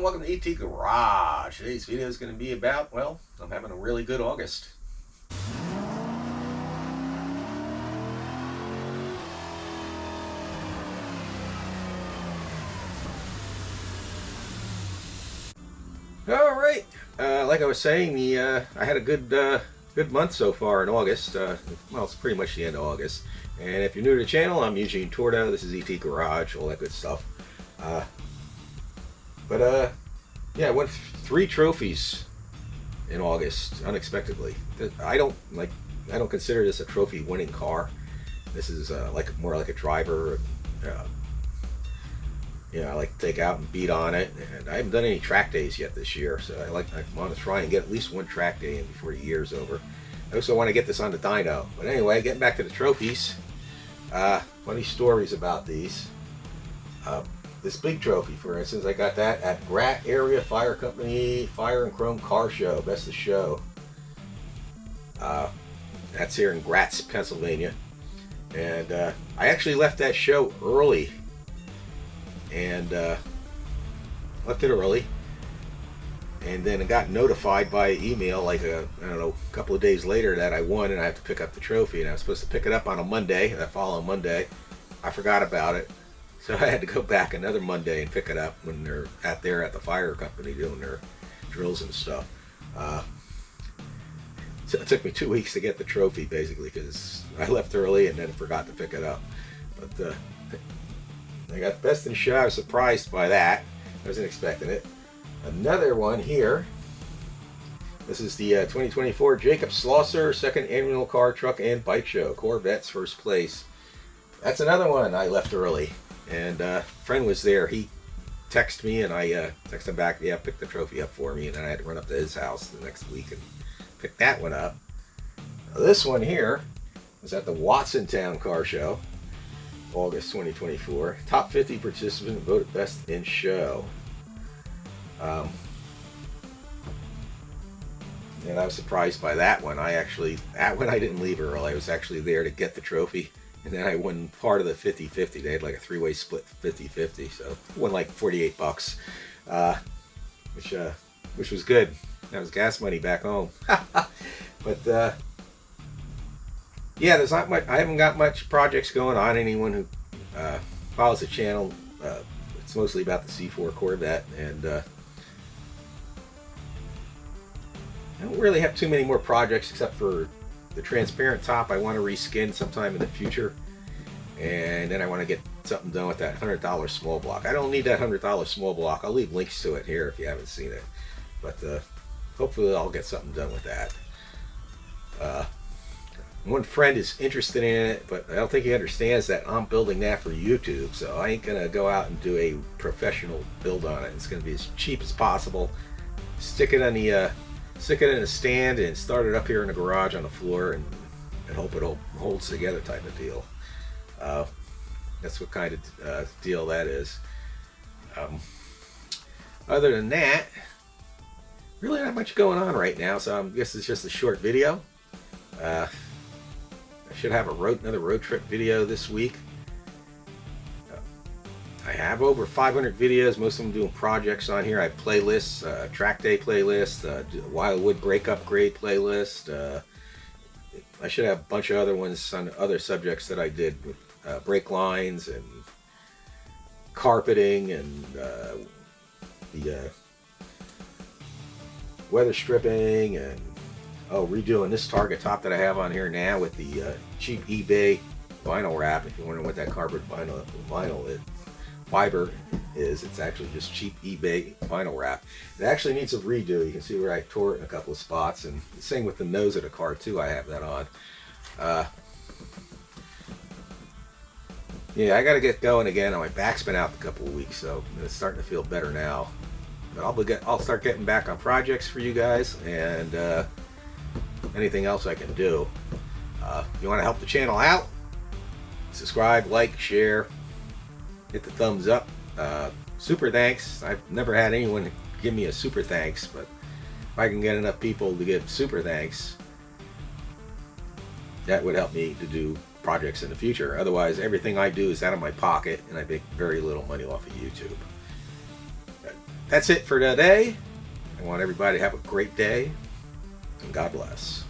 welcome to ET Garage. Today's video is going to be about, well, I'm having a really good August. All right, like I was saying, I had a good month so far in August. Well, it's pretty much the end of August. And if you're new to the channel, I'm Eugene Tordo. This is ET Garage, all that good stuff. Yeah, I won 3 trophies in August unexpectedly. I don't consider this a trophy winning car. This is more like a driver. I like to take out and beat on it, and I haven't done any track days yet this year, so I want to try and get at least one track day in before the year's over. I also want to get this on the dyno. But anyway, getting back to the trophies, funny stories about these. This big trophy, for instance, I got that at Grat Area Fire Company Fire and Chrome Car Show, Best of Show. That's here in Gratz, Pennsylvania, and I actually left that show early. And left it early, and then I got notified by email like a couple of days later that I won and I have to pick up the trophy, and I was supposed to pick it up on a Monday, that following Monday. I forgot about it, so I had to go back another Monday and pick it up when they're at the fire company doing their drills and stuff. So it took me 2 weeks to get the trophy, basically, because I left early and then forgot to pick it up. But I got Best in Show. I was surprised by that. I wasn't expecting it. Another one here. This is the 2024 Jacob Slosser Second Annual Car, Truck, and Bike Show. Corvettes first place. That's another one I left early. And a friend was there. He texted me, and I texted him back, yeah, pick the trophy up for me. And then I had to run up to his house the next week and pick that one up. Now, this one here was at the Watsontown Car Show. August 2024. Top 50 participant voted best in show. And I was surprised by that one. I didn't leave early. I was actually there to get the trophy, and then I won part of the 50-50. They had like a 3-way split 50-50, so I won like $48, which was good. That was gas money back home. But yeah, there's not much. I haven't got much projects going on. Anyone who follows the channel, it's mostly about the C4 Corvette, and I don't really have too many more projects except for the transparent top. I want to reskin sometime in the future, and then I want to get something done with that $100 small block. I don't need that $100 small block. I'll leave links to it here if you haven't seen it, but hopefully I'll get something done with that. One friend is interested in it, but I don't think he understands that I'm building that for YouTube, so I ain't gonna go out and do a professional build on it. It's gonna be as cheap as possible. Stick it in a stand and start it up here in the garage on the floor, and hope it holds together type of deal. That's what kind of deal that is. Other than that, really not much going on right now, so I guess it's just a short video. I should have another road trip video this week. I have over 500 videos, most of them doing projects on here. I have playlists, track day playlist, Wildwood brake upgrade playlist. I should have a bunch of other ones on other subjects that I did with brake lines and carpeting and the weather stripping, and redoing this target top that I have on here now with the cheap eBay vinyl wrap. If you're wondering what that cardboard vinyl fiber is, it's actually just cheap eBay vinyl wrap. It actually needs a redo. You can see where I tore it in a couple of spots, and the same with the nose of the car too. I have that on. Yeah, I got to get going again. My back's been out a couple of weeks, so it's starting to feel better now. But I'll start getting back on projects for you guys, and anything else I can do. If you want to help the channel out, subscribe, like, share, hit the thumbs up. Super thanks. I've never had anyone give me a super thanks, but if I can get enough people to give super thanks, that would help me to do projects in the future. Otherwise, everything I do is out of my pocket, and I make very little money off of YouTube. that's it for today. I want everybody to have a great day, and God bless.